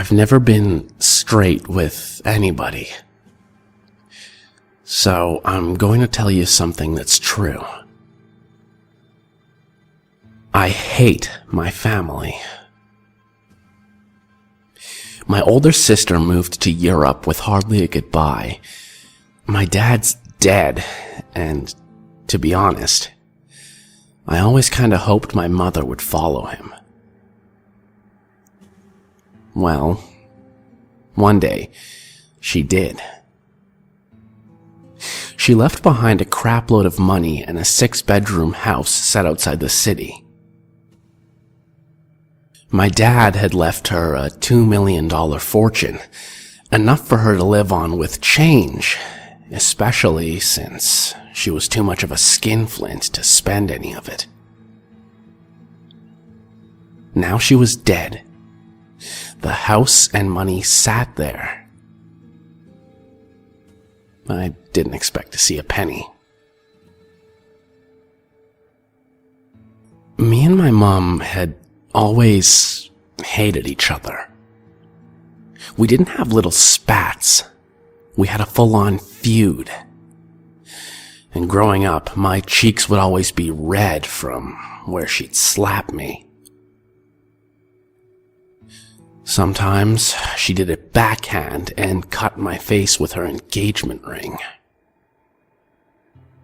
I've never been straight with anybody. So I'm going to tell you something that's true. I hate my family. My older sister moved to Europe with hardly a goodbye. My dad's dead, and to be honest, I always kinda hoped my mother would follow him. Well, one day, she did. She left behind a crapload of money and a 6-bedroom house set outside the city. My dad had left her a $2 million fortune, enough for her to live on with change, especially since she was too much of a skinflint to spend any of it. Now she was dead. The house and money sat there. I didn't expect to see a penny. Me and my mom had always hated each other. We didn't have little spats. We had a full-on feud. And growing up, my cheeks would always be red from where she'd slap me. Sometimes she did it backhand and cut my face with her engagement ring.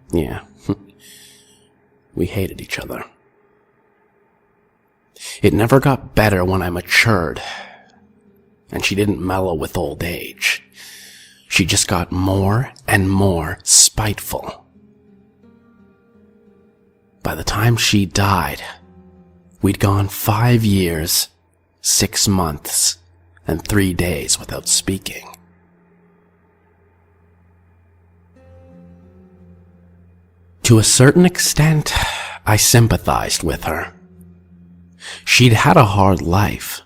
Yeah, we hated each other. It never got better when I matured, and she didn't mellow with old age. She just got more and more spiteful. By the time she died, we'd gone 5 years, 6 months, and 3 days without speaking. To a certain extent, I sympathized with her. She'd had a hard life.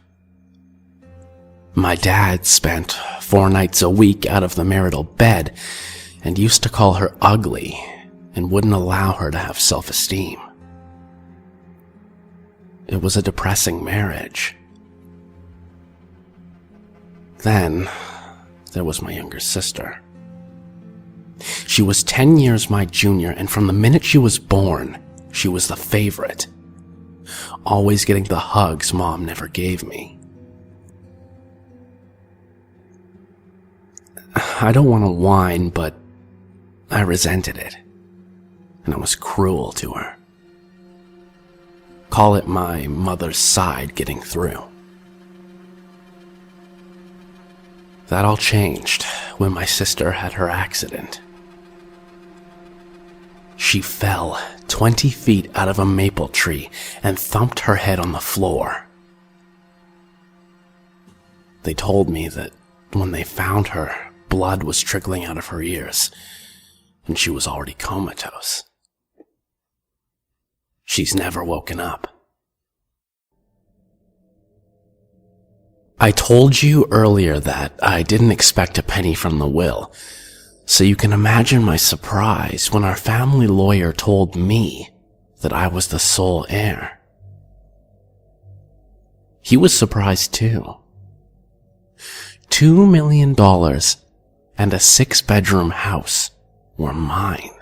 My dad spent 4 nights a week out of the marital bed and used to call her ugly and wouldn't allow her to have self-esteem. It was a depressing marriage. Then, there was my younger sister. She was 10 years my junior, and from the minute she was born, she was the favorite. Always getting the hugs Mom never gave me. I don't want to whine, but I resented it, and I was cruel to her. Call it my mother's side getting through. That all changed when my sister had her accident. She fell 20 feet out of a maple tree and thumped her head on the floor. They told me that when they found her, blood was trickling out of her ears, and she was already comatose. She's never woken up. I told you earlier that I didn't expect a penny from the will, so you can imagine my surprise when our family lawyer told me that I was the sole heir. He was surprised too. $2 million and a 6-bedroom house were mine.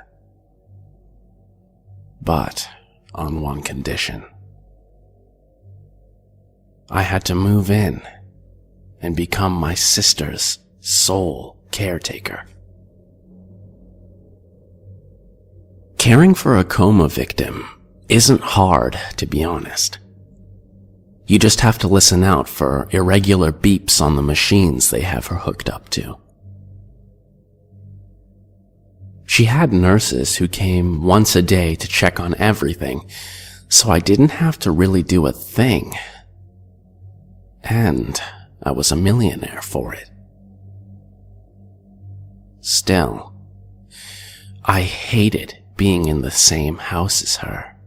But on one condition. I had to move in and become my sister's sole caretaker. Caring for a coma victim isn't hard, to be honest. You just have to listen out for irregular beeps on the machines they have her hooked up to. She had nurses who came once a day to check on everything, so I didn't have to really do a thing. And I was a millionaire for it. Still, I hated being in the same house as her.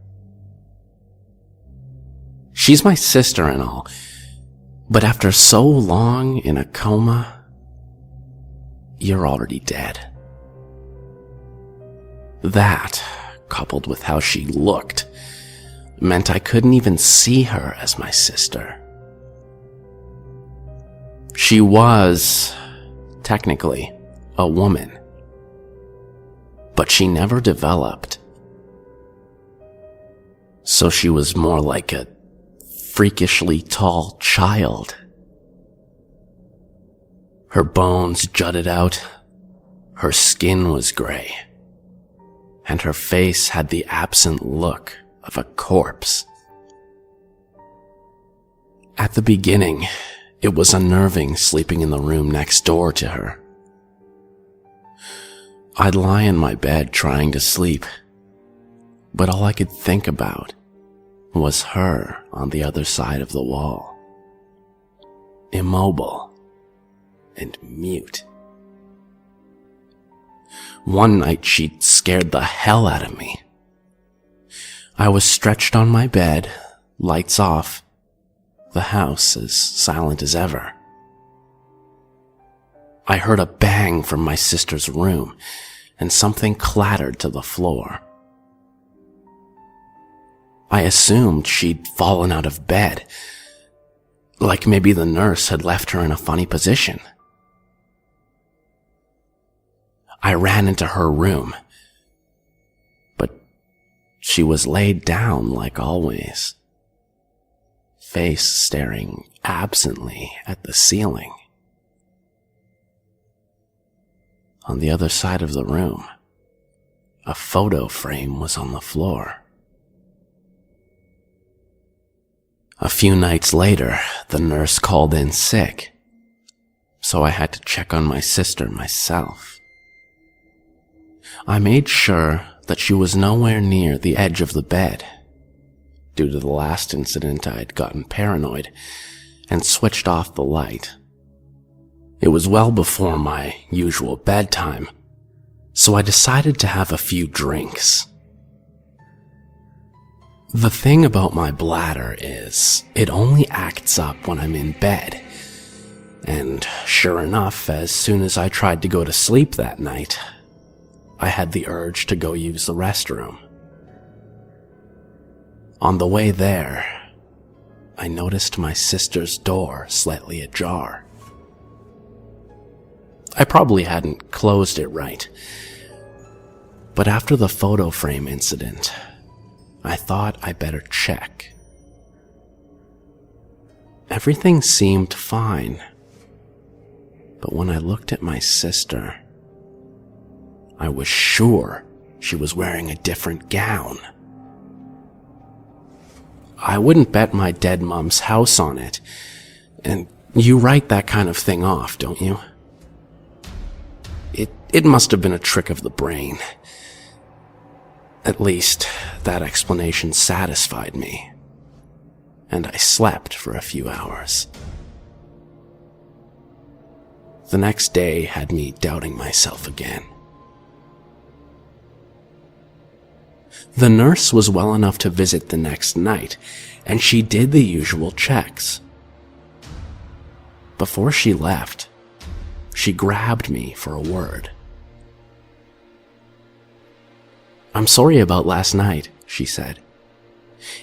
She's my sister and all, but after so long in a coma, you're already dead. That, coupled with how she looked, meant I couldn't even see her as my sister. She was, technically, a woman, but she never developed. So she was more like a freakishly tall child. Her bones jutted out, her skin was gray, and her face had the absent look of a corpse. At the beginning, it was unnerving sleeping in the room next door to her. I'd lie in my bed trying to sleep, but all I could think about was her on the other side of the wall, immobile and mute. One night she scared the hell out of me. I was stretched on my bed, lights off, the house as silent as ever. I heard a bang from my sister's room, and something clattered to the floor. I assumed she'd fallen out of bed, like maybe the nurse had left her in a funny position. I ran into her room, but she was laid down like always, face staring absently at the ceiling. On the other side of the room, a photo frame was on the floor. A few nights later, the nurse called in sick, so I had to check on my sister myself. I made sure that she was nowhere near the edge of the bed. Due to the last incident, I had gotten paranoid and switched off the light. It was well before my usual bedtime, so I decided to have a few drinks. The thing about my bladder is, it only acts up when I'm in bed. And sure enough, as soon as I tried to go to sleep that night, I had the urge to go use the restroom. On the way there, I noticed my sister's door slightly ajar. I probably hadn't closed it right, but after the photo frame incident, I thought I better check. Everything seemed fine, but when I looked at my sister, I was sure she was wearing a different gown. I wouldn't bet my dead mom's house on it, and you write that kind of thing off, don't you? It must have been a trick of the brain. At least, that explanation satisfied me, and I slept for a few hours. The next day had me doubting myself again. The nurse was well enough to visit the next night, and she did the usual checks. Before she left, she grabbed me for a word. "I'm sorry about last night," she said.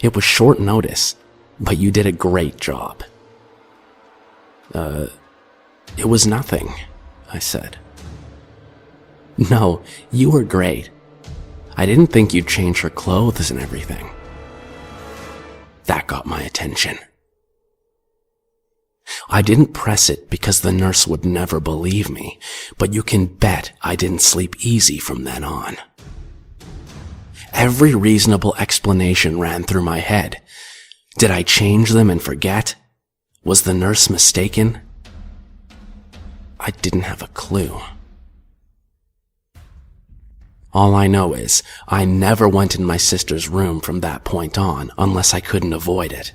"It was short notice, but you did a great job." It was nothing," I said. "No, you were great. I didn't think you'd change her clothes and everything." That got my attention. I didn't press it because the nurse would never believe me, but you can bet I didn't sleep easy from then on. Every reasonable explanation ran through my head. Did I change them and forget? Was the nurse mistaken? I didn't have a clue. All I know is I never went in my sister's room from that point on unless I couldn't avoid it.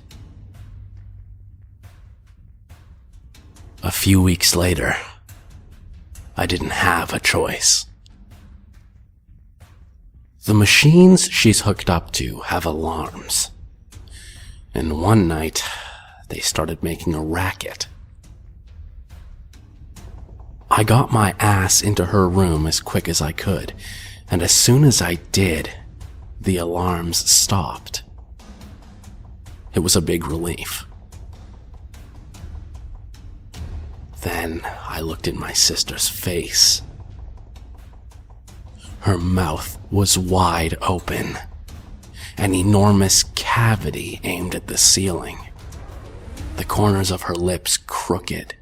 A few weeks later, I didn't have a choice. The machines she's hooked up to have alarms, and one night they started making a racket. I got my ass into her room as quick as I could, and as soon as I did, the alarms stopped. It was a big relief. Then I looked in my sister's face. Her mouth was wide open, an enormous cavity aimed at the ceiling, the corners of her lips crooked.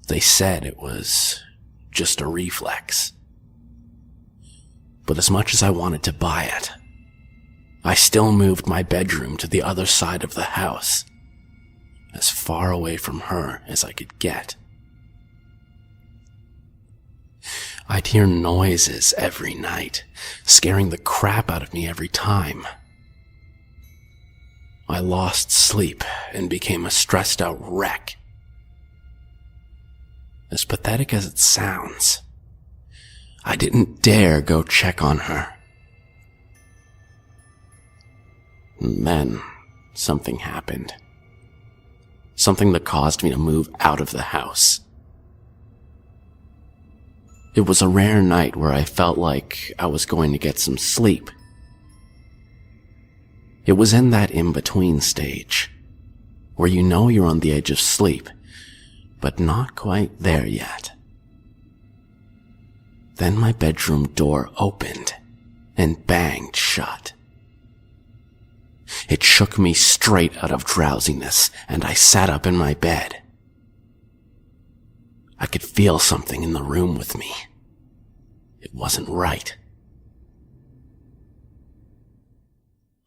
They said it was just a reflex. But as much as I wanted to buy it, I still moved my bedroom to the other side of the house, as far away from her as I could get. I'd hear noises every night, scaring the crap out of me every time. I lost sleep and became a stressed out wreck. As pathetic as it sounds, I didn't dare go check on her. And then something happened. Something that caused me to move out of the house. It was a rare night where I felt like I was going to get some sleep. It was in that in-between stage, where you know you're on the edge of sleep, but not quite there yet. Then my bedroom door opened and banged shut. It shook me straight out of drowsiness, and I sat up in my bed. I could feel something in the room with me. It wasn't right.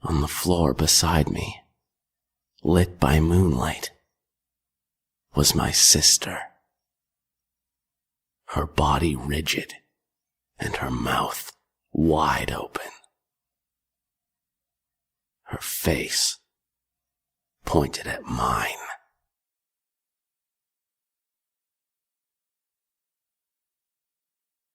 On the floor beside me, lit by moonlight, was my sister. Her body rigid and her mouth wide open. Her face pointed at mine.